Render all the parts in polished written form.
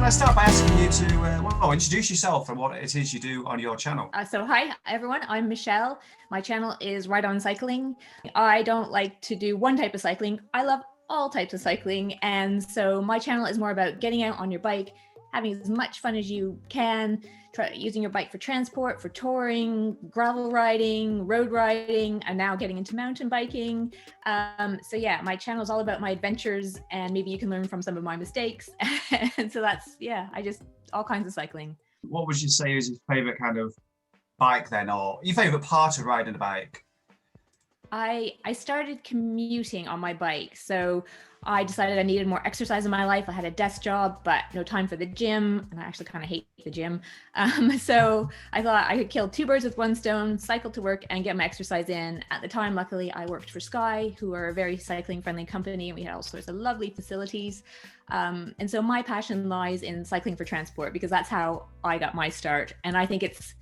I start by asking you to introduce yourself and what it is you do on your channel? So hi everyone, I'm Michelle. My channel is Right On Cycling. I don't like to do one type of cycling. I love all types of cycling. And so my channel is more about getting out on your bike, having as much fun as you can, using your bike for transport, for touring, gravel riding, road riding, and now getting into mountain biking. So yeah, my channel is all about my adventures, and maybe you can learn from some of my mistakes. And so that's, I just, all kinds of cycling. What would you say is your favourite kind of bike then, or your favourite part of riding a bike? I started commuting on my bike. So I decided I needed more exercise in my life. I had a desk job, but no time for the gym. And I actually kind of hate the gym. So I thought I could kill two birds with one stone, cycle to work and get my exercise in. At the time, luckily, I worked for Sky, who are a very cycling friendly company. And we had all sorts of lovely facilities. And so my passion lies in cycling for transport, because that's how I got my start. And I think it's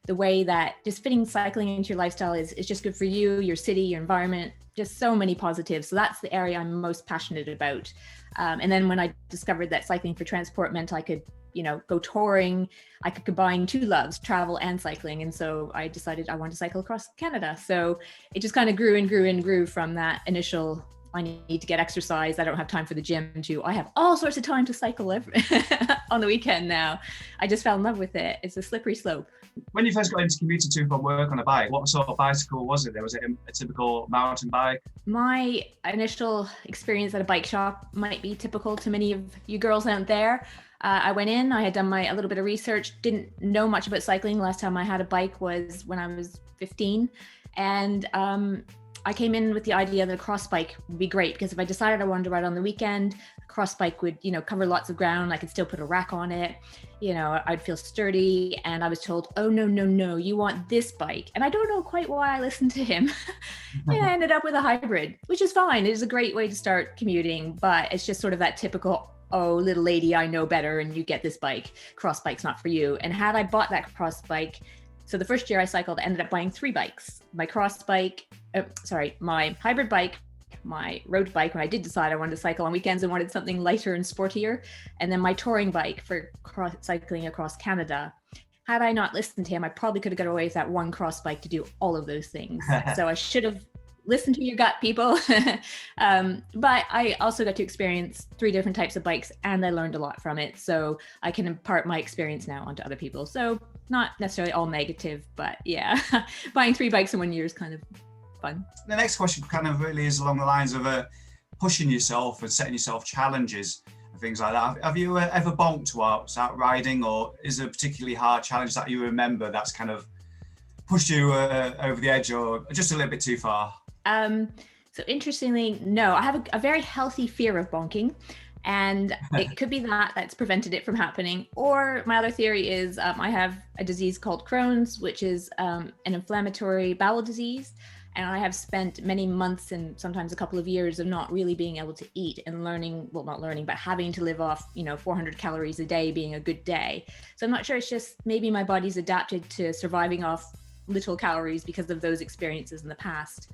the way that just fitting cycling into your lifestyle is just good for you, your city, your environment, just so many positives. So that's the area I'm most passionate about. And then when I discovered that cycling for transport meant I could, go touring, I could combine two loves, travel and cycling. And so I decided I wanted to cycle across Canada. So it just kind of grew and grew and grew from that initial, I need to get exercise, I don't have time for the gym, to I have all sorts of time to cycle on the weekend now. I just fell in love with it. It's a slippery slope. When you first got into commuting to and from work on a bike, what sort of bicycle was it? Was it a typical mountain bike? My initial experience at a bike shop might be typical to many of you girls out there. I went in, I had done a little bit of research, didn't know much about cycling. Last time I had a bike was when I was 15. And I came in with the idea that a cross bike would be great, because if I decided I wanted to ride on the weekend, a cross bike would, cover lots of ground. I could still put a rack on it. I'd feel sturdy. And I was told, oh, no, you want this bike. And I don't know quite why I listened to him. And I ended up with a hybrid, which is fine. It is a great way to start commuting, but it's just sort of that typical, oh, little lady, I know better, and you get this bike. Cross bike's not for you. And had I bought that cross bike, so the first year I cycled, I ended up buying 3 bikes. My cross bike, my hybrid bike, my road bike when I did decide I wanted to cycle on weekends and wanted something lighter and sportier, and then my touring bike for cycling across Canada. Had I not listened to him, I probably could have got away with that one cross bike to do all of those things. So I should have listened to your gut, people. But I also got to experience 3 different types of bikes, and I learned a lot from it. So I can impart my experience now onto other people. So not necessarily all negative, but yeah, buying 3 bikes in 1 year is kind of fun. The next question kind of really is along the lines of pushing yourself and setting yourself challenges and things like that. Have you ever bonked whilst out riding, or is there a particularly hard challenge that you remember that's kind of pushed you over the edge or just a little bit too far? So interestingly, no, I have a very healthy fear of bonking. And it could be that's prevented it from happening. Or my other theory is I have a disease called Crohn's, which is an inflammatory bowel disease. And I have spent many months and sometimes a couple of years of not really being able to eat and not learning, but having to live off, 400 calories a day being a good day. So I'm not sure, it's just maybe my body's adapted to surviving off little calories because of those experiences in the past.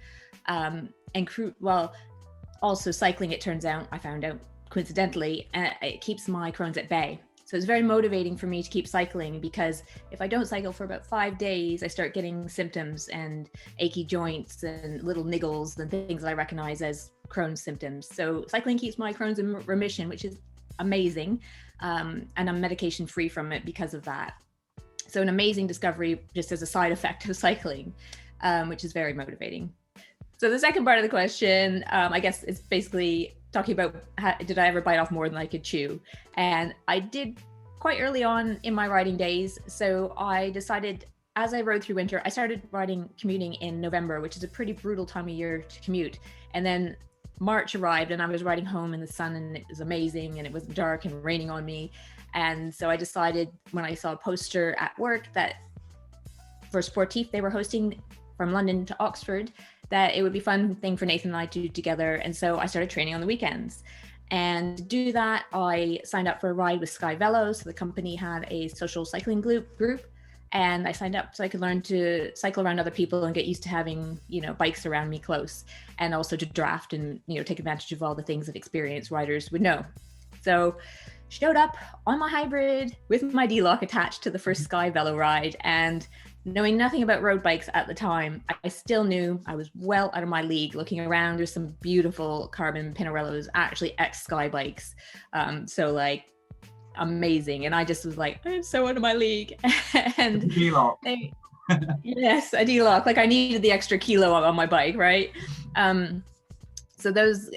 Also cycling, it turns out, I found out coincidentally, it keeps my Crohn's at bay. So it's very motivating for me to keep cycling, because if I don't cycle for about 5 days, I start getting symptoms and achy joints and little niggles and things that I recognize as Crohn's symptoms. So cycling keeps my Crohn's in remission, which is amazing. And I'm medication free from it because of that. So an amazing discovery just as a side effect of cycling, which is very motivating. So the second part of the question, I guess, is basically talking about did I ever bite off more than I could chew? And I did quite early on in my riding days. So I decided, as I rode through winter, I started commuting in November, which is a pretty brutal time of year to commute. And then March arrived and I was riding home in the sun, and it was amazing, and it was dark and raining on me. And so I decided, when I saw a poster at work that for Sportif, they were hosting from London to Oxford, that it would be a fun thing for Nathan and I to do together. And so I started training on the weekends. And to do that, I signed up for a ride with Skyvelo. So the company had a social cycling group. And I signed up so I could learn to cycle around other people and get used to having, bikes around me close, and also to draft and, take advantage of all the things that experienced riders would know. So showed up on my hybrid with my D-Lock attached to the first Skyvelo ride, and knowing nothing about road bikes at the time, I still knew I was well out of my league. Looking around, there's some beautiful carbon Pinarellos, actually ex-Sky bikes. So like amazing. And I just was like, I'm so out of my league. And yes, a D-Lock. Like I needed the extra kilo on my bike, right? So those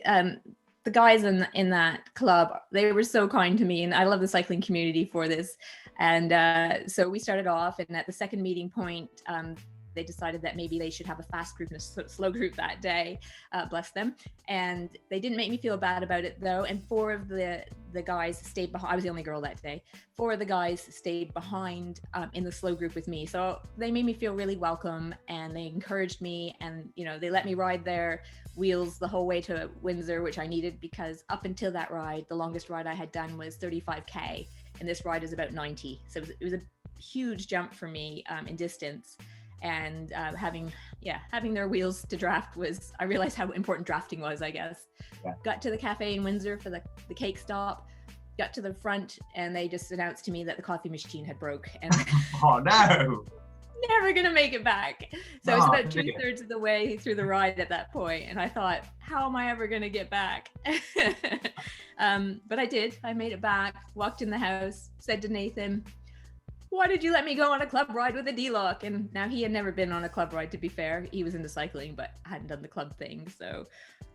the guys in that club, they were so kind to me, and I love the cycling community for this. And so we started off, and at the second meeting point, they decided that maybe they should have a fast group and a slow group that day, bless them. And they didn't make me feel bad about it though. And 4 of the guys stayed behind. I was the only girl that day. 4 of the guys stayed behind in the slow group with me. So they made me feel really welcome, and they encouraged me, and they let me ride their wheels the whole way to Windsor, which I needed, because up until that ride, the longest ride I had done was 35k, and this ride is about 90. So it was a huge jump for me in distance. And having their wheels to draft I realized how important drafting was, I guess. Yeah. Got to the cafe in Windsor for the cake stop, got to the front, and they just announced to me that the coffee machine had broke. And oh no! Never gonna make it back. So it's about 2/3 of the way through the ride at that point, and I thought, how am I ever gonna get back? But I did. I made it back, walked in the house, said to Nathan, why did you let me go on a club ride with a D-Lock? And now he had never been on a club ride, to be fair. He was into cycling, but hadn't done the club thing. So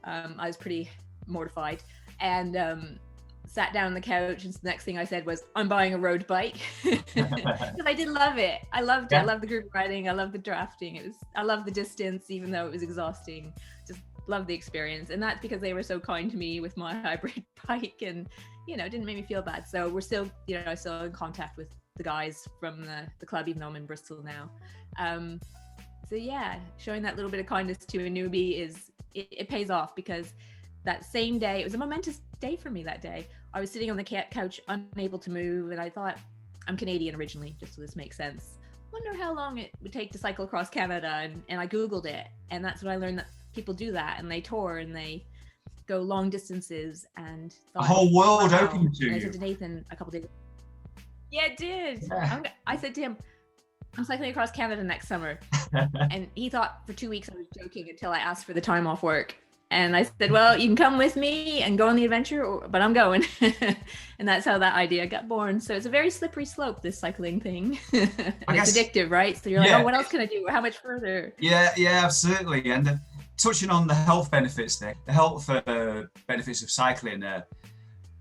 I was pretty mortified, and sat down on the couch. And the next thing I said was, I'm buying a road bike. Because I did love it. I loved it. I loved the group riding. I loved the drafting. I loved the distance, even though it was exhausting. Just loved the experience. And that's because they were so kind to me with my hybrid bike, and, didn't make me feel bad. So we're still, still in contact with the guys from the club, even though I'm in Bristol now. So yeah, showing that little bit of kindness to a newbie it pays off, because that same day, it was a momentous day for me that day. I was sitting on the couch, unable to move, and I thought, I'm Canadian originally, just so this makes sense. Wonder how long it would take to cycle across Canada, and I Googled it, and that's when I learned that people do that, and they tour, and they go long distances, and thought, a whole world open to you. you. I said to Nathan a couple days ago, yeah, it did. Yeah. I said to him, I'm cycling across Canada next summer. And he thought for 2 weeks I was joking, until I asked for the time off work. And I said, well, you can come with me and go on the adventure, but I'm going. And that's how that idea got born. So it's a very slippery slope, this cycling thing. It's addictive, right? So you're like, oh, what else can I do? How much further? Yeah, absolutely. And touching on the health benefits there, the health benefits of cycling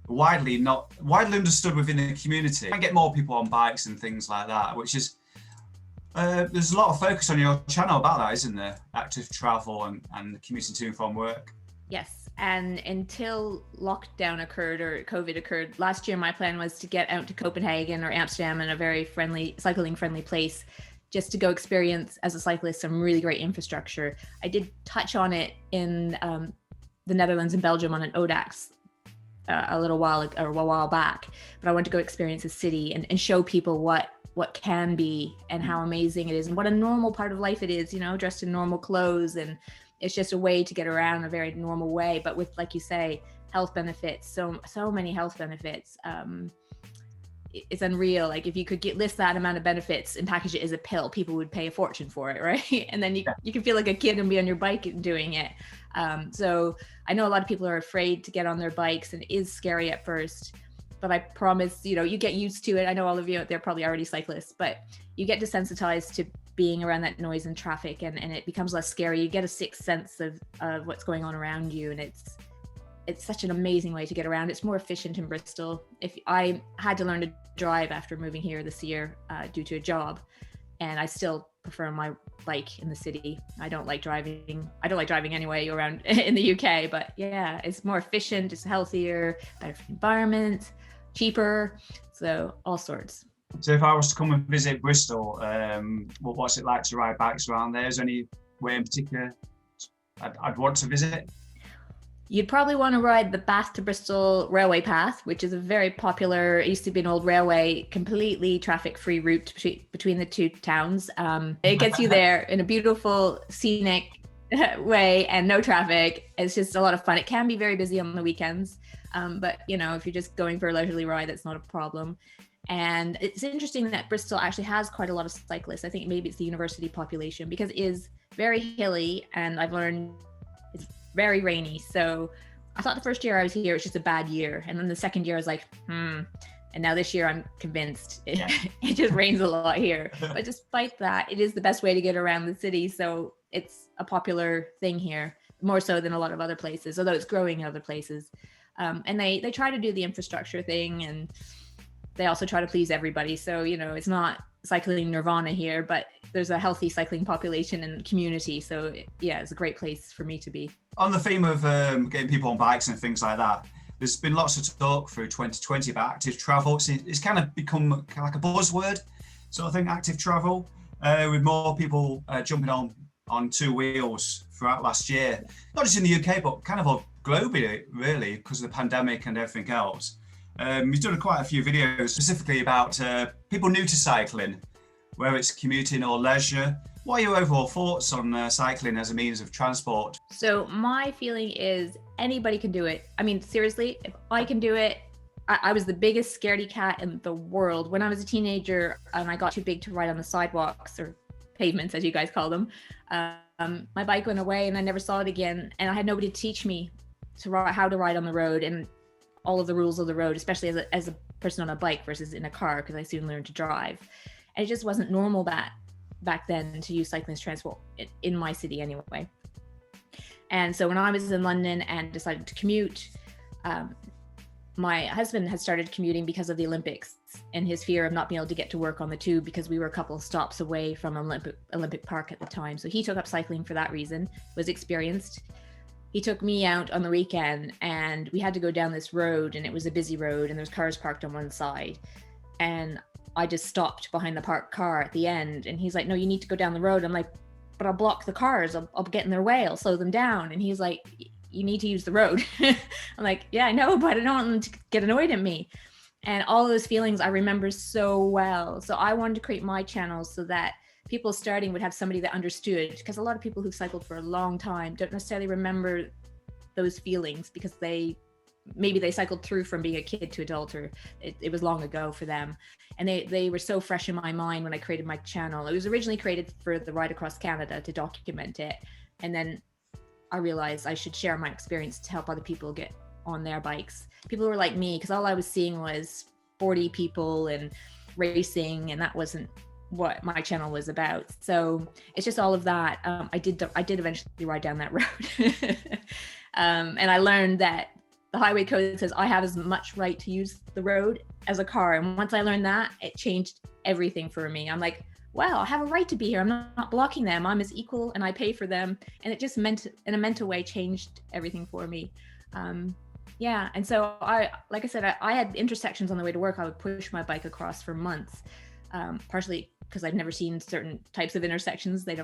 widely understood within the community. And get more people on bikes and things like that, which is there's a lot of focus on your channel about that, isn't there? Active travel and commuting to and from work. Yes, and until lockdown occurred or COVID occurred last year, my plan was to get out to Copenhagen or Amsterdam, in a very cycling friendly place, just to go experience as a cyclist some really great infrastructure. I did touch on it in the Netherlands and Belgium on an Audax a while back, but I want to go experience a city and show people what can be and how amazing it is, and what a normal part of life it is, dressed in normal clothes, and it's just a way to get around in a very normal way, but with, like you say, health benefits, so many health benefits. It's unreal. Like if you could list that amount of benefits and package it as a pill, people would pay a fortune for it, right? And then you can feel like a kid and be on your bike and doing it. So I know a lot of people are afraid to get on their bikes, and it is scary at first, but I promise, you get used to it. I know all of you out there probably already cyclists, but you get desensitized to being around that noise and traffic, and it becomes less scary. You get a sixth sense of what's going on around you, and it's such an amazing way to get around. It's more efficient in Bristol. If I had to learn to drive after moving here this year due to a job, and I still prefer my bike in the city. I don't like driving anyway around in the UK, but yeah, it's more efficient, it's healthier, better for the environment, cheaper, so all sorts. So if I was to come and visit Bristol, what's it like to ride bikes around there? Is there any way in particular I'd want to visit? You'd probably want to ride the Bath to Bristol railway path, which is a very popular, it used to be an old railway, completely traffic-free route between the two towns. It gets you there in a beautiful, scenic, way and no traffic. It's just a lot of fun. It can be very busy on the weekends, but you know, if you're just going for a leisurely ride, that's not a problem. And it's interesting that Bristol actually has quite a lot of cyclists. I think maybe it's the university population, because it is very hilly, and I've learned it's very rainy. So I thought the first year I was here, it was just a bad year. And then the second year I was like, And now this year I'm convinced it just rains a lot here. But despite that, it is the best way to get around the city. So it's a popular thing here, more so than a lot of other places, although it's growing in other places. And they try to do the infrastructure thing, and they also try to please everybody. So, you know, it's not cycling nirvana here, but there's a healthy cycling population and community. So yeah, it's a great place for me to be. On the theme of getting people on bikes and things like that, there's been lots of talk through 2020 about active travel. It's kind of become kind of like a buzzword sort of thing, active travel, with more people jumping on two wheels throughout last year, not just in the UK, but kind of globally, really, because of the pandemic and everything else. You've done quite a few videos specifically about people new to cycling, whether it's commuting or leisure. What are your overall thoughts on cycling as a means of transport? So my feeling is anybody can do it. I mean, seriously, if I can do it, I was the biggest scaredy cat in the world. When I was a teenager and I got too big to ride on the sidewalks, or pavements, as you guys call them, my bike went away and I never saw it again. And I had nobody to teach me how to ride on the road and all of the rules of the road, especially as a person on a bike versus in a car, because I soon learned to drive. And it just wasn't normal back then to use cycling as transport in my city anyway. And so when I was in London and decided to commute, my husband had started commuting because of the Olympics and his fear of not being able to get to work on the tube, because we were a couple of stops away from Olympic Park at the time. So he took up cycling for that reason, was experienced. He took me out on the weekend and we had to go down this road, and it was a busy road and there's cars parked on one side. And I just stopped behind the parked car at the end, and he's like, no, you need to go down the road. I'm like, but I'll block the cars. I'll get in their way. I'll slow them down. And he's like, you need to use the road. I'm like, yeah, I know, but I don't want them to get annoyed at me. And all those feelings I remember so well. So I wanted to create my channel so that people starting would have somebody that understood, because a lot of people who've cycled for a long time don't necessarily remember those feelings, because maybe they cycled through from being a kid to adult, or it was long ago for them. And they were so fresh in my mind when I created my channel. It was originally created for the Ride Across Canada to document it. And then I realized I should share my experience to help other people get on their bikes. People who were like me, because all I was seeing was 40 people and racing, and that wasn't what my channel was about. So it's just all of that. I did eventually ride down that road. And I learned that the highway code says I have as much right to use the road as a car. And once I learned that, it changed everything for me. I'm like, wow, I have a right to be here. I'm not blocking them. I'm as equal and I pay for them. And it just meant, in a mental way, changed everything for me. Yeah. And so like I said, I had intersections on the way to work. I would push my bike across for months, partially because I'd never seen certain types of intersections. They're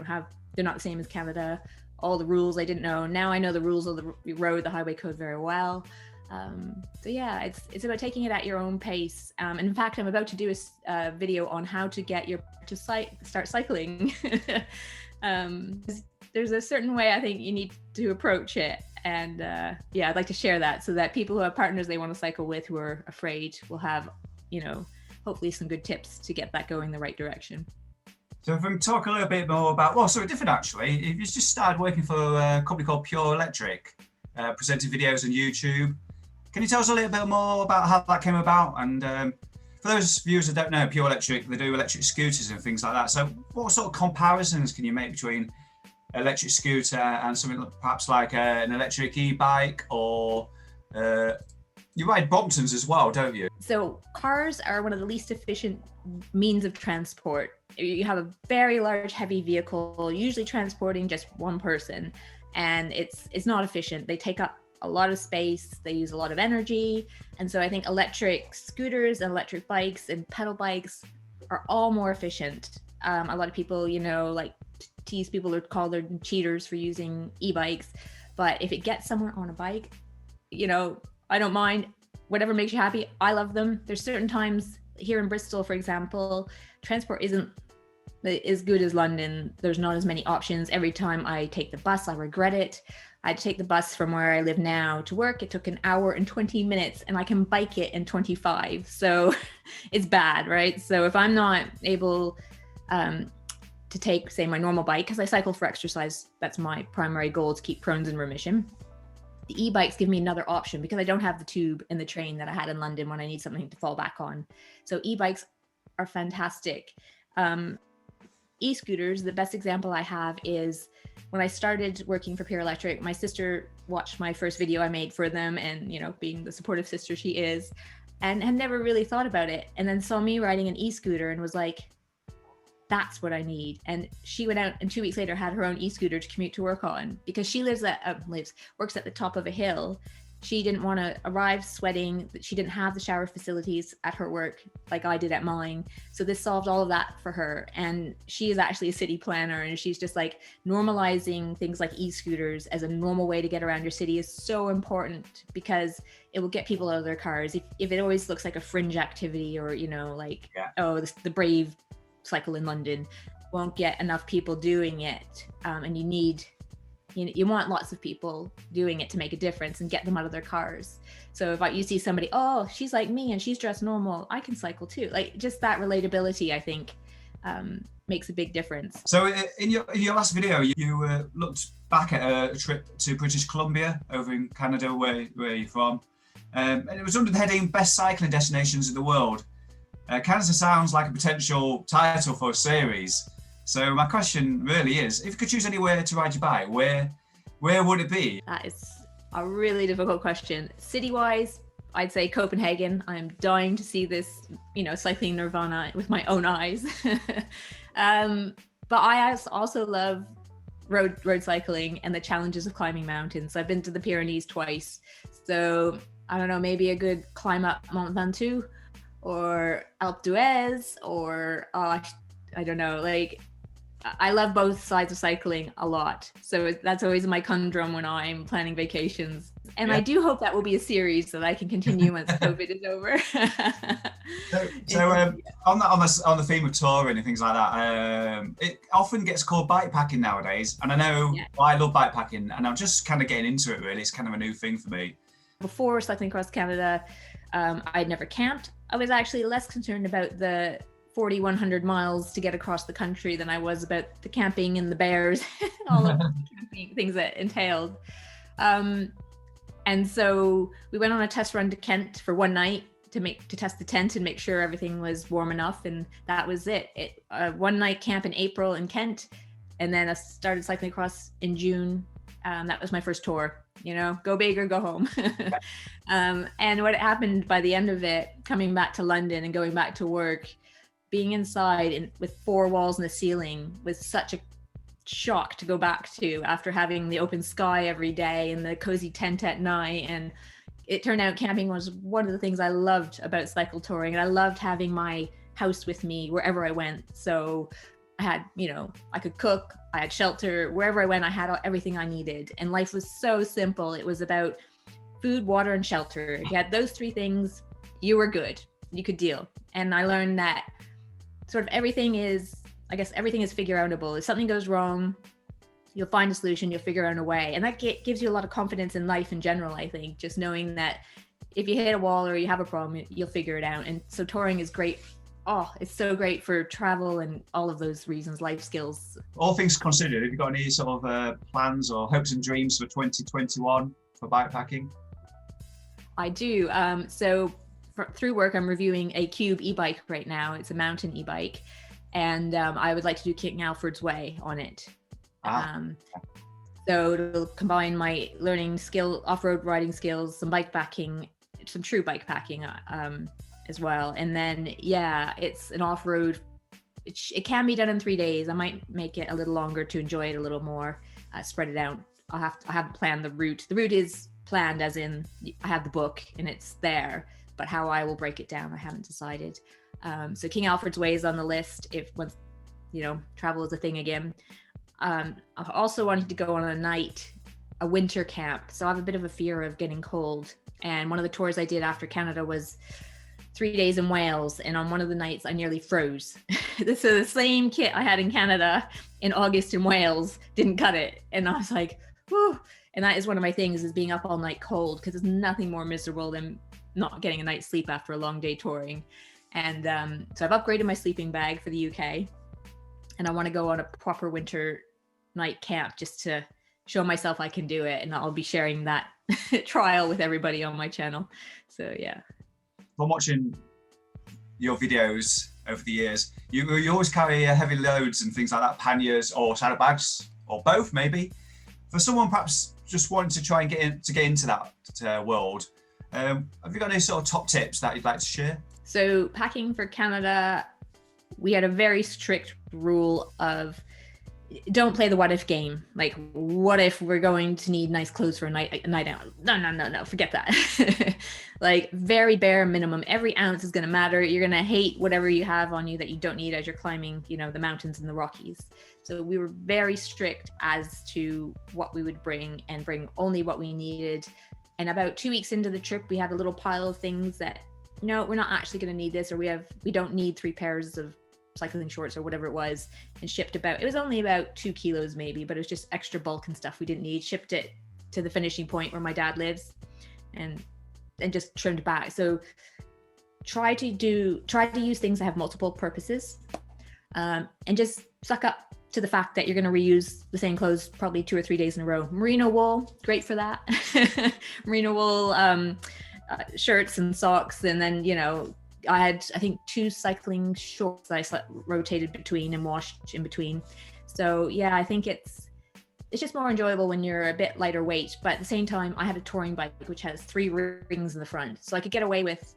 not the same as Canada. All the rules I didn't know. Now I know the rules of the road, the highway code very well. So yeah, it's about taking it at your own pace. And in fact, I'm about to do a video on how to start cycling. There's a certain way I think you need to approach it. And yeah, I'd like to share that so that people who have partners they want to cycle with who are afraid will have, hopefully some good tips to get that going the right direction. So if we talk a little bit more about, different actually. You've just started working for a company called Pure Electric, presenting videos on YouTube. Can you tell us a little bit more about how that came about? And for those viewers that don't know, Pure Electric, they do electric scooters and things like that. So what sort of comparisons can you make between electric scooter and something perhaps like an electric e-bike, or you ride Bromptons as well, don't you? So cars are one of the least efficient means of transport. You have a very large, heavy vehicle, usually transporting just one person, and it's not efficient. They take up a lot of space, they use a lot of energy. And so I think electric scooters and electric bikes and pedal bikes are all more efficient. A lot of people, like tease people or call them cheaters for using e-bikes. But if it gets somewhere on a bike, I don't mind. Whatever makes you happy, I love them. There's certain times here in Bristol, for example, transport isn't as good as London. There's not as many options. Every time I take the bus, I regret it. I take the bus from where I live now to work. It took an hour and 20 minutes and I can bike it in 25. So it's bad, right? So if I'm not able to take, say, my normal bike, because I cycle for exercise, that's my primary goal, to keep Crohn's in remission. The e-bikes give me another option because I don't have the tube and the train that I had in London when I need something to fall back on. So e-bikes are fantastic. E-scooters, the best example I have is when I started working for Pure Electric, my sister watched my first video I made for them, and, you know, being the supportive sister she is, and had never really thought about it, and then saw me riding an e-scooter and was like, that's what I need. And she went out and 2 weeks later had her own e-scooter to commute to work on, because she works at the top of a hill. She didn't want to arrive sweating. She didn't have the shower facilities at her work like I did at mine. So this solved all of that for her. And she is actually a city planner, and she's just like, normalizing things like e-scooters as a normal way to get around your city is so important, because it will get people out of their cars. If it always looks like a fringe activity, or, you know, like, the brave cycle in London, won't get enough people doing it. And you want lots of people doing it to make a difference and get them out of their cars. So if you see somebody, oh, she's like me and she's dressed normal, I can cycle too. Like, just that relatability, I think, makes a big difference. So in your last video, you looked back at a trip to British Columbia over in Canada, where you're from. And it was under the heading Best Cycling Destinations in the World. Canada sounds like a potential title for a series. So my question really is, if you could choose anywhere to ride your bike, where would it be? That is a really difficult question. City-wise, I'd say Copenhagen. I'm dying to see this, you know, cycling nirvana with my own eyes. But I also love road cycling and the challenges of climbing mountains. I've been to the Pyrenees twice. So I don't know, maybe a good climb up Mont Ventoux or Alpe d'Huez, or I don't know, like, I love both sides of cycling a lot. So that's always my conundrum when I'm planning vacations. And I do hope that will be a series that I can continue once COVID is over. On the theme of touring and things like that, it often gets called bikepacking nowadays. And I know I love bikepacking, and I'm just kind of getting into it, really. It's kind of a new thing for me. Before cycling across Canada, I'd never camped. I was actually less concerned about the 100 miles to get across the country than I was about the camping and the bears and all of the camping things that entailed. And so we went on a test run to Kent for one night to test the tent and make sure everything was warm enough, and that was it. One night camp in April in Kent, and then I started cycling across in June. That was my first tour, you know, go big or go home. And what happened by the end of it, coming back to London and going back to work, being inside with 4 walls and a ceiling was such a shock to go back to, after having the open sky every day and the cozy tent at night. And it turned out camping was one of the things I loved about cycle touring, and I loved having my house with me wherever I went. So I had, you know, I could cook, I had shelter, wherever I went, I had everything I needed. And life was so simple. It was about food, water, and shelter. If you had those 3 things, you were good, you could deal. And I learned that sort of everything is figure outable. If something goes wrong, you'll find a solution, you'll figure out a way. And that gives you a lot of confidence in life in general, I think, just knowing that if you hit a wall or you have a problem, you'll figure it out. And so touring is great. Oh, it's so great for travel and all of those reasons, life skills. All things considered, have you got any sort of plans or hopes and dreams for 2021 for bikepacking? I do. Through work, I'm reviewing a Cube e-bike right now. It's a mountain e-bike, and I would like to do King Alfred's Way on it. So it'll combine my off-road riding skills, some bikepacking, some true bikepacking as well. And then, it's an off-road. It can be done in 3 days. I might make it a little longer to enjoy it a little more, spread it out. I haven't planned the route. The route is planned, as in I have the book and it's there. But how I will break it down, I haven't decided. So King Alfred's Way is on the list if once, you know, travel is a thing again. I also wanted to go on a winter camp. So I have a bit of a fear of getting cold. And one of the tours I did after Canada was 3 days in Wales, and on one of the nights I nearly froze. So the same kit I had in Canada in August in Wales didn't cut it, and I was like, whew. And that is one of my things, is being up all night cold, because there's nothing more miserable than not getting a night's sleep after a long day touring. And so I've upgraded my sleeping bag for the UK, and I want to go on a proper winter night camp just to show myself I can do it, and I'll be sharing that trial with everybody on my channel. So yeah. From watching your videos over the years, you always carry heavy loads and things like that, panniers or saddlebags, or both maybe. For someone perhaps just wanting to try and get into that world, have you got any sort of top tips that you'd like to share? So packing for Canada, we had a very strict rule of don't play the what if game. Like, what if we're going to need nice clothes for a night out? No, forget that. Like, very bare minimum. Every ounce is going to matter. You're going to hate whatever you have on you that you don't need as you're climbing, the mountains and the Rockies. So we were very strict as to what we would bring, and bring only what we needed. And about 2 weeks into the trip, we had a little pile of things that, no, we're not actually going to need this, or we don't need 3 pairs of cycling shorts or whatever it was, and shipped it was only about 2 kilos maybe, but it was just extra bulk and stuff we didn't need. Shipped it to the finishing point where my dad lives, and just trimmed back. So try to use things that have multiple purposes, and just suck up to the fact that you're going to reuse the same clothes probably 2 or 3 days in a row. Merino wool, great for that. Merino wool shirts and socks, and then I had, I think, 2 cycling shorts that I rotated between and washed in between. So yeah, I think it's just more enjoyable when you're a bit lighter weight. But at the same time, I had a touring bike which has 3 rings in the front, so I could get away with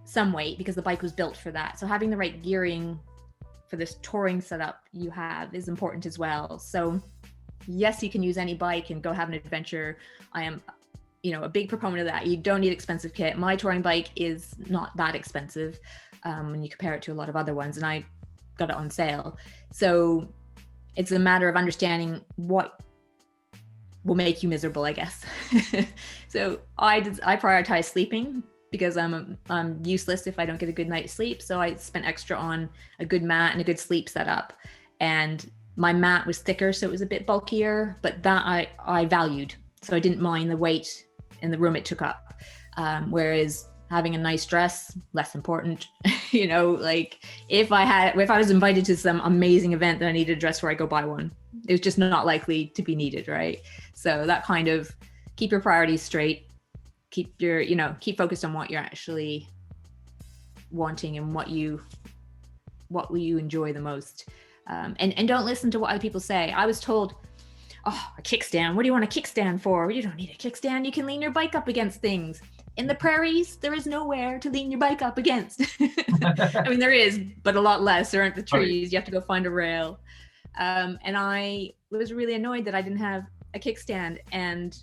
some weight because the bike was built for that. So having the right gearing for this touring setup you have is important as well. So yes, you can use any bike and go have an adventure. I am a big proponent of that. You don't need expensive kit. My touring bike is not that expensive when you compare it to a lot of other ones, and I got it on sale. So it's a matter of understanding what will make you miserable, I guess. So I prioritize sleeping, because I'm useless if I don't get a good night's sleep. So I spent extra on a good mat and a good sleep setup. And my mat was thicker, so it was a bit bulkier, but that I valued. So I didn't mind the weight in the room it took up. Whereas having a nice dress, less important. Like if I was invited to some amazing event that I needed a dress for, I go buy one. It was just not likely to be needed, right? So that kind of, keep your priorities straight, keep focused on what you're actually wanting and what will you enjoy the most. And don't listen to what other people say. I was told, oh, a kickstand. What do you want a kickstand for? You don't need a kickstand. You can lean your bike up against things. In the prairies, there is nowhere to lean your bike up against. I mean, there is, but a lot less. There aren't the trees. You have to go find a rail. And I was really annoyed that I didn't have a kickstand. And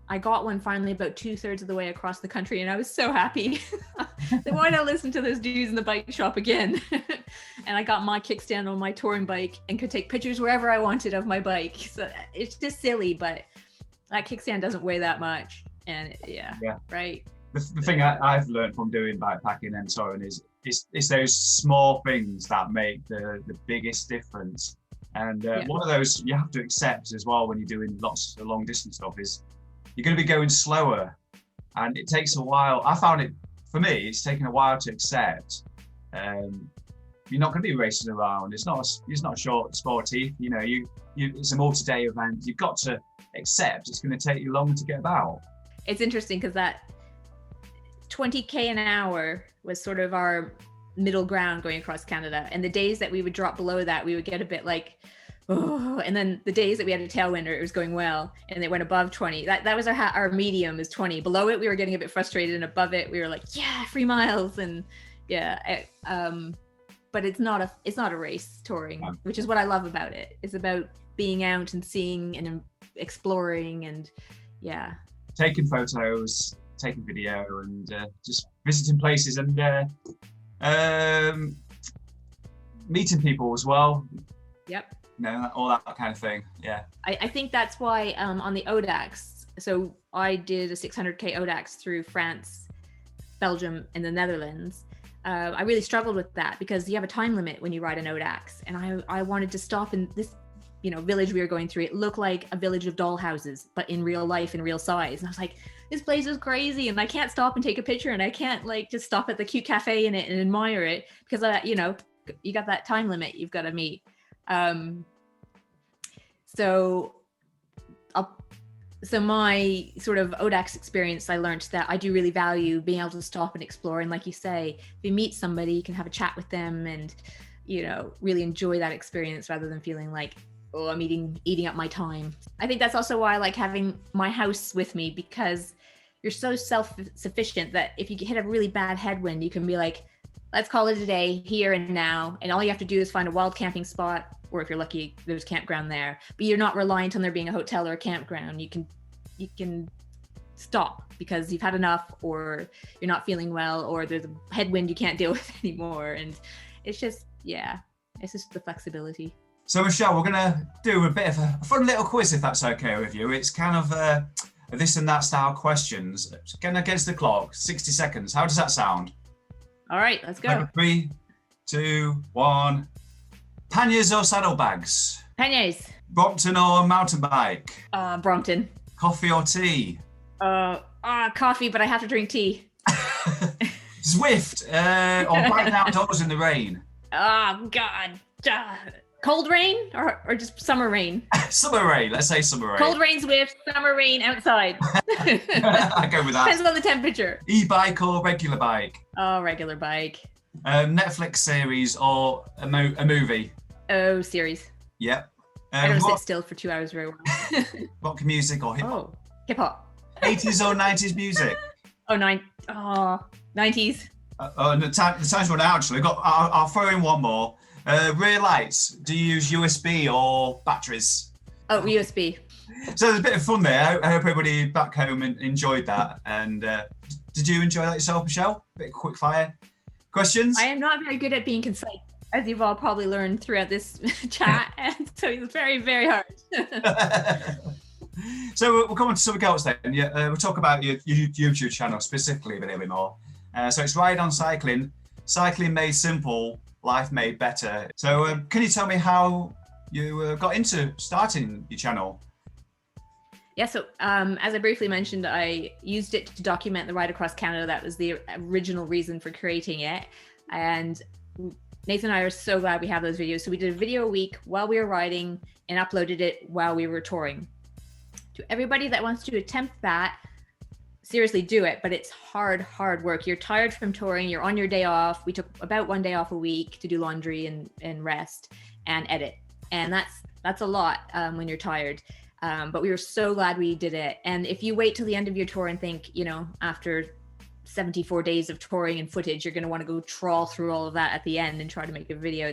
I got one finally about 2/3 of the way across the country, and I was so happy. Then why not listen to those dudes in the bike shop again? And I got my kickstand on my touring bike and could take pictures wherever I wanted of my bike. So it's just silly, but that kickstand doesn't weigh that much. And yeah. Right. The thing I've learned from doing bikepacking and touring is those small things that make the biggest difference. And one of those you have to accept as well when you're doing lots of long distance stuff is you're going to be going slower, and it takes a while. I found it, for me, it's taken a while to accept. You're not going to be racing around. It's not a short sporty. It's a multi-day event. You've got to accept it's going to take you longer to get about. It's interesting because that 20k an hour was sort of our middle ground going across Canada. And the days that we would drop below that, we would get a bit like, oh, and then the days that we had a tailwind, it was going well, and it went above 20. That was our medium is 20. Below it, we were getting a bit frustrated, and above it, we were like, yeah, 3 miles, and yeah. But it's not a race touring, which is what I love about it. It's about being out and seeing and exploring, and yeah, taking photos, taking video, and just visiting places and meeting people as well. Yep. All that kind of thing. Yeah. I think that's why on the Audax, so I did a 600k Audax through France Belgium and the Netherlands, I really struggled with that because you have a time limit when you ride an Audax, and I wanted to stop in this, village we were going through. It looked like a village of doll houses, but in real life, in real size. And I was like, this place is crazy, and I can't stop and take a picture, and I can't like just stop at the cute cafe in it and admire it because you got that time limit you've got to meet. So my sort of Audax experience, I learned that I do really value being able to stop and explore. And like you say, if you meet somebody, you can have a chat with them and, really enjoy that experience rather than feeling like, oh, I'm eating up my time. I think that's also why I like having my house with me, because you're so self-sufficient that if you hit a really bad headwind, you can be like, let's call it a day here and now. And all you have to do is find a wild camping spot, or if you're lucky, there's campground there, but you're not reliant on there being a hotel or a campground. You can stop because you've had enough, or you're not feeling well, or there's a headwind you can't deal with anymore. And it's just the flexibility. So Michelle, we're gonna do a bit of a fun little quiz, if that's okay with you. It's kind of a this and that style questions. It's going against the clock, 60 seconds. How does that sound? All right, let's go. 3, 2, 1. Panniers or saddlebags? Panniers. Brompton or mountain bike? Brompton. Coffee or tea? Coffee, but I have to drink tea. Zwift or bike outdoors in the rain? Oh, God. Cold rain or just summer rain? Summer rain. Let's say summer rain. Cold rain, Zwift, summer rain, outside. I go with that. Depends on the temperature. E-bike or regular bike? Oh, regular bike. Netflix series or a movie? Oh, series. Yep. I don't sit still for 2 hours very well. Rock music or hip hop? Oh, hip hop. 80s or 90s music? 90s. The time's run out, actually. I'll throw in one more. Rear lights. Do you use USB or batteries? Oh, USB. So there's a bit of fun there. I hope everybody back home enjoyed that. And did you enjoy that yourself, Michelle? A bit of quick fire questions? I am not very good at being concise, as you've all probably learned throughout this chat. And so it's very, very hard. So we'll come on to something else then. We'll talk about your YouTube channel specifically a little bit more. So it's Ride on Cycling. Cycling made simple, life made better. So can you tell me how you got into starting your channel? Yeah, so as I briefly mentioned, I used it to document the ride across Canada. That was the original reason for creating it. And Nathan and I are so glad we have those videos. So we did a video a week while we were riding and uploaded it while we were touring. To everybody that wants to attempt that, seriously do it, but it's hard work. You're tired from touring, you're on your day off. We took about 1 day off a week to do laundry and rest and edit. And that's a lot when you're tired. But we were so glad we did it. And if you wait till the end of your tour and think, after 74 days of touring and footage, you're going to want to go trawl through all of that at the end and try to make a video,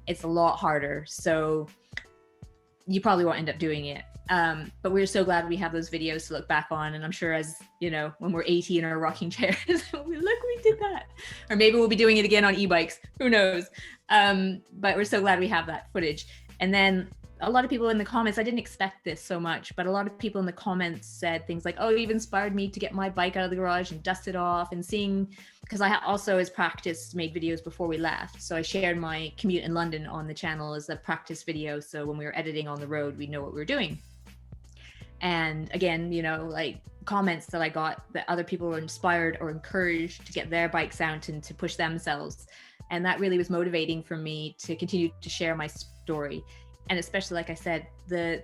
it's a lot harder. So you probably won't end up doing it. But we're so glad we have those videos to look back on. And I'm sure as, when we're 80 in our rocking chairs, look, we did that. Or maybe we'll be doing it again on e-bikes, who knows? But we're so glad we have that footage. And then a lot of people in the comments, I didn't expect this so much, but a lot of people in the comments said things like, oh, you've inspired me to get my bike out of the garage and dust it off, and seeing, because I also as practice made videos before we left. So I shared my commute in London on the channel as a practice video. So when we were editing on the road, we'd know what we were doing. And again, like comments that I got that other people were inspired or encouraged to get their bikes out and to push themselves. And that really was motivating for me to continue to share my story. And especially, like I said, the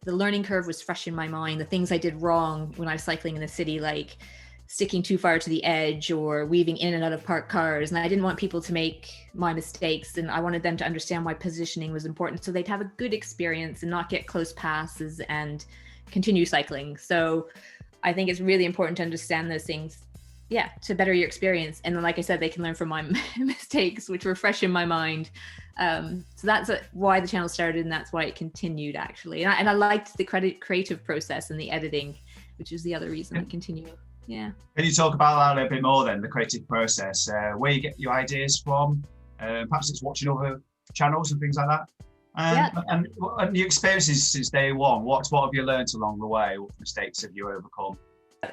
learning curve was fresh in my mind. The things I did wrong when I was cycling in the city, like sticking too far to the edge or weaving in and out of parked cars. And I didn't want people to make my mistakes. And I wanted them to understand why positioning was important, so they'd have a good experience and not get close passes and continue cycling. So I think it's really important to understand those things, to better your experience. And then, like I said, they can learn from my mistakes, which were fresh in my mind. So that's why the channel started, and that's why it continued, actually. And I liked the creative process and the editing, which is the other reason I continue. Yeah. Can you talk about that a little bit more then, the creative process, where you get your ideas from? Perhaps it's watching other channels and things like that. And your experiences since day one, what have you learned along the way? What mistakes have you overcome?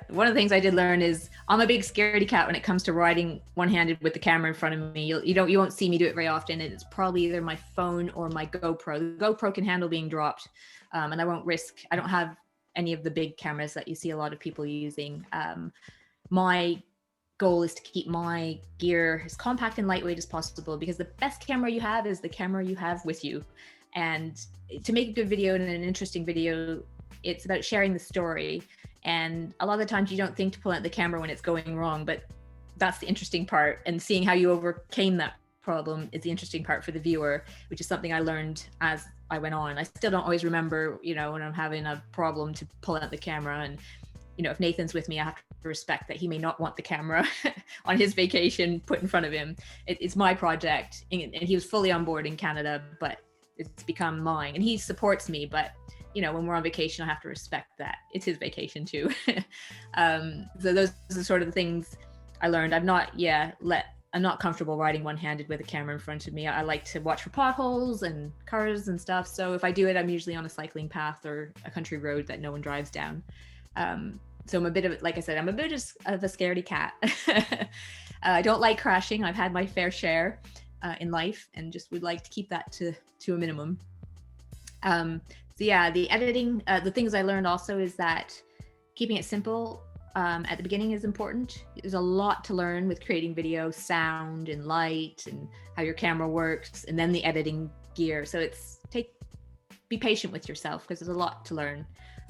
One of the things I did learn is I'm a big scaredy cat when it comes to riding one-handed with the camera in front of me. You won't see me do it very often. And it's probably either my phone or my GoPro. The GoPro can handle being dropped, and I don't have any of the big cameras that you see a lot of people using. My goal is to keep my gear as compact and lightweight as possible, because the best camera you have is the camera you have with you. And to make a good video and an interesting video, it's about sharing the story. And a lot of the times you don't think to pull out the camera when it's going wrong, but that's the interesting part. And seeing how you overcame that problem is the interesting part for the viewer, which is something I learned as I went on. I still don't always remember, when I'm having a problem, to pull out the camera. And, if Nathan's with me, I have to respect that he may not want the camera on his vacation put in front of him. It's my project, and he was fully on board in Canada, but it's become mine, and he supports me. But when we're on vacation, I have to respect that it's his vacation too. So those are sort of the things I learned. I'm not comfortable riding one-handed with a camera in front of me. I like to watch for potholes and cars and stuff. So if I do it, I'm usually on a cycling path or a country road that no one drives down. So I'm a bit of, like I said, I'm a bit of a scaredy cat. I don't like crashing. I've had my fair share in life, and just would like to keep that to a minimum. So yeah, the editing, the things I learned also is that keeping it simple at the beginning is important. There's a lot to learn with creating video, sound and light, and how your camera works, and then the editing gear. So be patient with yourself, because there's a lot to learn.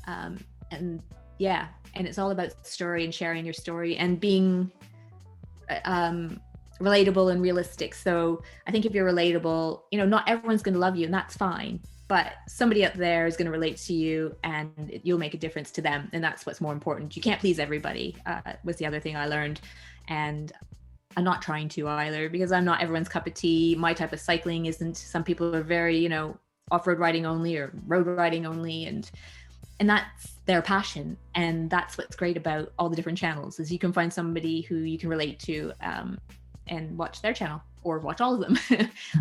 And it's all about story and sharing your story and being relatable and realistic. So I think if you're relatable, not everyone's going to love you, and that's fine. But somebody up there is going to relate to you, and you'll make a difference to them. And that's what's more important. You can't please everybody, was the other thing I learned. And I'm not trying to either, because I'm not everyone's cup of tea. My type of cycling isn't. Some people are very, off-road riding only or road riding only. And that's their passion. And that's what's great about all the different channels, is you can find somebody who you can relate to and watch their channel, or watch all of them.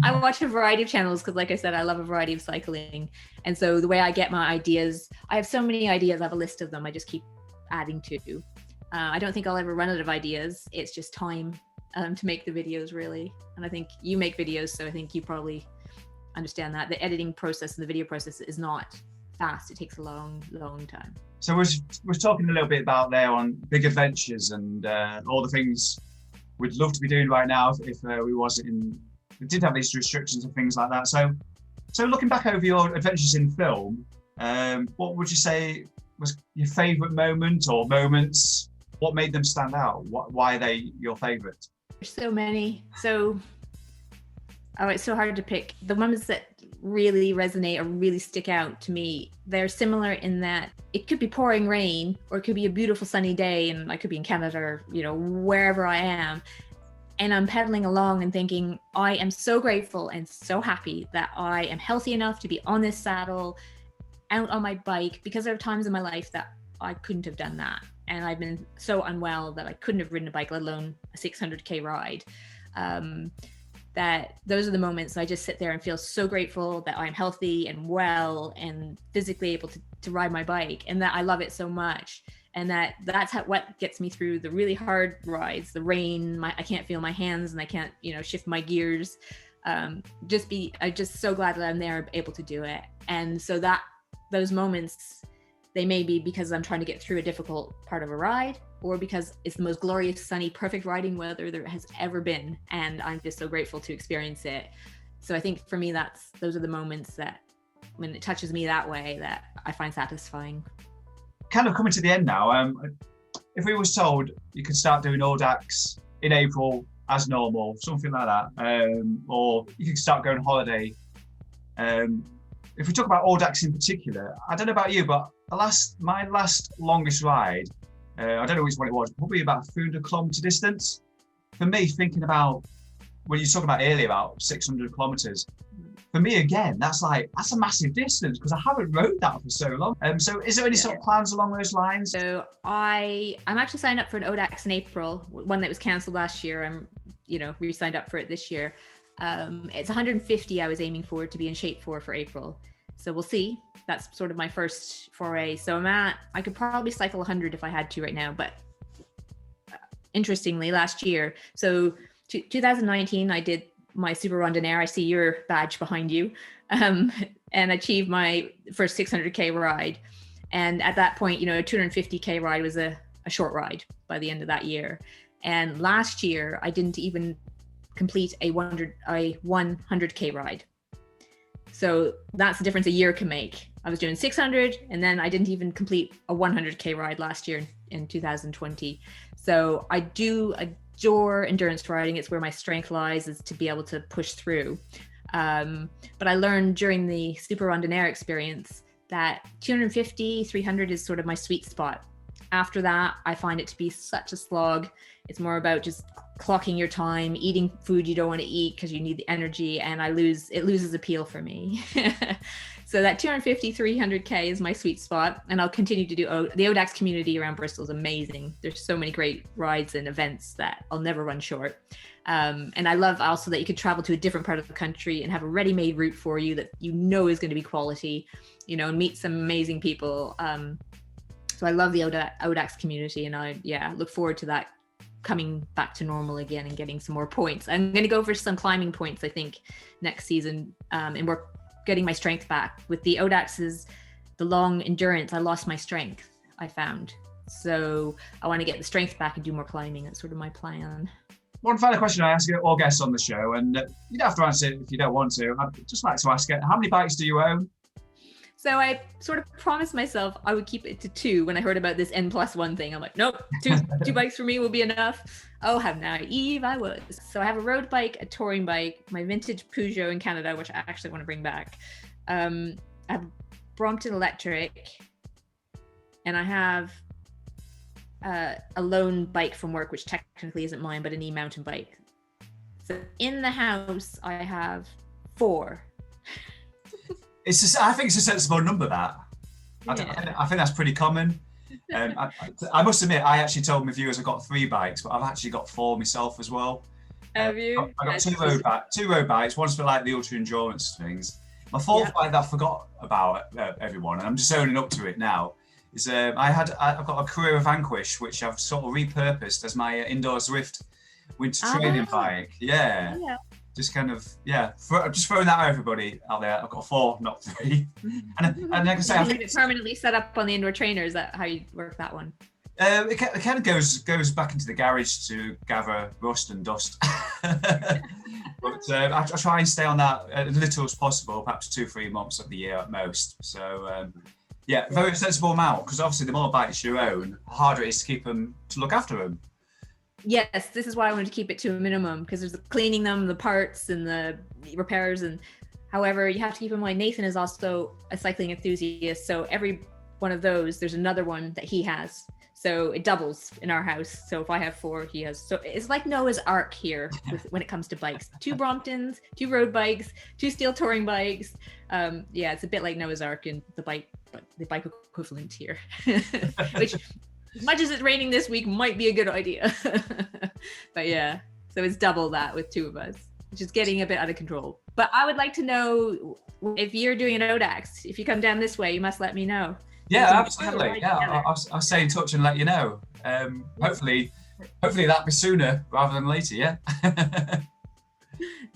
I watch a variety of channels because, like I said, I love a variety of cycling. And so the way I get my ideas, I have so many ideas, I have a list of them I just keep adding to. I don't think I'll ever run out of ideas. It's just time to make the videos, really. And I think you make videos, so I think you probably understand that. The editing process and the video process is not fast. It takes a long, long time. So we're talking a little bit about there on big adventures and all the things we'd love to be doing right now if we did have these restrictions and things like that. So looking back over your adventures in film, what would you say was your favourite moment or moments? What made them stand out? Why are they your favourite? There's so many. It's so hard to pick. The moments that really resonate or really stick out to me, they're similar in that it could be pouring rain, or it could be a beautiful sunny day, and I could be in Canada or wherever I am, and I'm pedaling along and thinking, I am so grateful and so happy that I am healthy enough to be on this saddle out on my bike, because there are times in my life that I couldn't have done that, and I've been so unwell that I couldn't have ridden a bike, let alone a 600k ride. That those are the moments I just sit there and feel so grateful that I'm healthy and well and physically able to ride my bike, and that I love it so much. And that's what gets me through the really hard rides, the rain, I can't feel my hands and I can't, shift my gears. I'm just so glad that I'm there able to do it. And so that those moments, they may be because I'm trying to get through a difficult part of a ride, or because it's the most glorious, sunny, perfect riding weather there has ever been. And I'm just so grateful to experience it. So I think for me, those are the moments that when it touches me that way, that I find satisfying. Kind of coming to the end now, if we was told you could start doing Audax in April as normal, something like that, or you could start going on holiday. If we talk about Audax in particular, I don't know about you, but my last longest ride, I don't know which one it was, probably about a 300 kilometre distance. For me, thinking about, when you were talking about earlier about 600 kilometres, for me again, that's a massive distance, because I haven't rode that for so long. So is there any sort of plans along those lines? So I'm actually signed up for an Audax in April, one that was cancelled last year. I'm, re-signed up for it this year. It's 150 I was aiming for to be in shape for April. So we'll see. That's sort of my first foray. So I could probably cycle 100 if I had to right now, but interestingly, last year, so 2019, I did my Super Randonneur. I see your badge behind you, and achieved my first 600K ride. And at that point, a 250K ride was a short ride by the end of that year. And last year, I didn't even complete a 100K ride. So that's the difference a year can make. I was doing 600, and then I didn't even complete a 100K ride last year in 2020. So I do adore endurance riding. It's where my strength lies, is to be able to push through. But I learned during the Super Randonneur experience that 250, 300 is sort of my sweet spot. After that, I find it to be such a slog. It's more about just clocking your time, eating food you don't want to eat because you need the energy, and it loses appeal for me. So that 250, 300K is my sweet spot, and I'll continue to do the Audax community around Bristol is amazing. There's so many great rides and events that I'll never run short. And I love also that you could travel to a different part of the country and have a ready-made route for you that is going to be quality, and meet some amazing people. So I love the Audax community, and I look forward to that coming back to normal again and getting some more points. I'm going to go for some climbing points, I think, next season, and we're getting my strength back. With the Audax's, the long endurance, I lost my strength, I found. So I want to get the strength back and do more climbing. That's sort of my plan. One final question I ask all guests on the show, and you don't have to answer it if you don't want to. I'd just like to ask it, how many bikes do you own? So I sort of promised myself I would keep it to 2 when I heard about this N+1 thing. I'm like, nope, two bikes for me will be enough. Oh, how naive I was. So I have a road bike, a touring bike, my vintage Peugeot in Canada, which I actually want to bring back. I have Brompton electric, and I have a loan bike from work, which technically isn't mine, but an e-mountain bike. So in the house, I have 4. I think it's a sensible number, that. Yeah. I think that's pretty common. I must admit, I actually told my viewers I've got 3 bikes, but I've actually got 4 myself as well. Have you? I got two road bikes. One's for like the ultra endurance things. My 4th bike that I forgot about, everyone, and I'm just owning up to it now, is I've got a Carrera Vanquish, which I've sort of repurposed as my indoor Zwift winter training bike. Yeah. Just kind of, just throwing that out, everybody out there. I've got 4, not 3. And like I say, I think it's permanently set up on the indoor trainer. Is that how you work that one? It kind of goes back into the garage to gather rust and dust. But I try and stay on that as little as possible, perhaps 2-3 months of the year at most. So very sensible amount, because obviously the more bikes you own, the harder it is to look after them. Yes, this is why I wanted to keep it to a minimum, because there's the cleaning them, the parts and the repairs. And however, you have to keep in mind, Nathan is also a cycling enthusiast. So every one of those, there's another one that he has. So it doubles in our house. So if I have 4, he has. So it's like Noah's Ark here when it comes to bikes. 2 Bromptons, 2 road bikes, 2 steel touring bikes. It's a bit like Noah's Ark in the bike equivalent here, which, as much as it's raining this week, might be a good idea. But yeah, so it's double that with 2 of us, which is getting a bit out of control. But I would like to know, if you're doing an Audax, if you come down this way, you must let me know. Yeah, absolutely. Yeah, I'll stay in touch and let you know. Hopefully that'll be sooner rather than later. Yeah.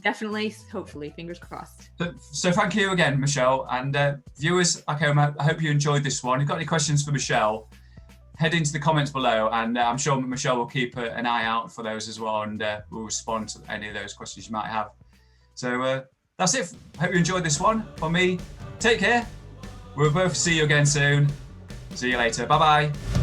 Definitely. Hopefully, fingers crossed. So thank you again, Michelle, and viewers. I hope you enjoyed this one. If you've got any questions for Michelle, head into the comments below, and I'm sure Michelle will keep an eye out for those as well, and we'll respond to any of those questions you might have. So that's it. Hope you enjoyed this one. For me, take care. We'll both see you again soon. See you later. Bye-bye.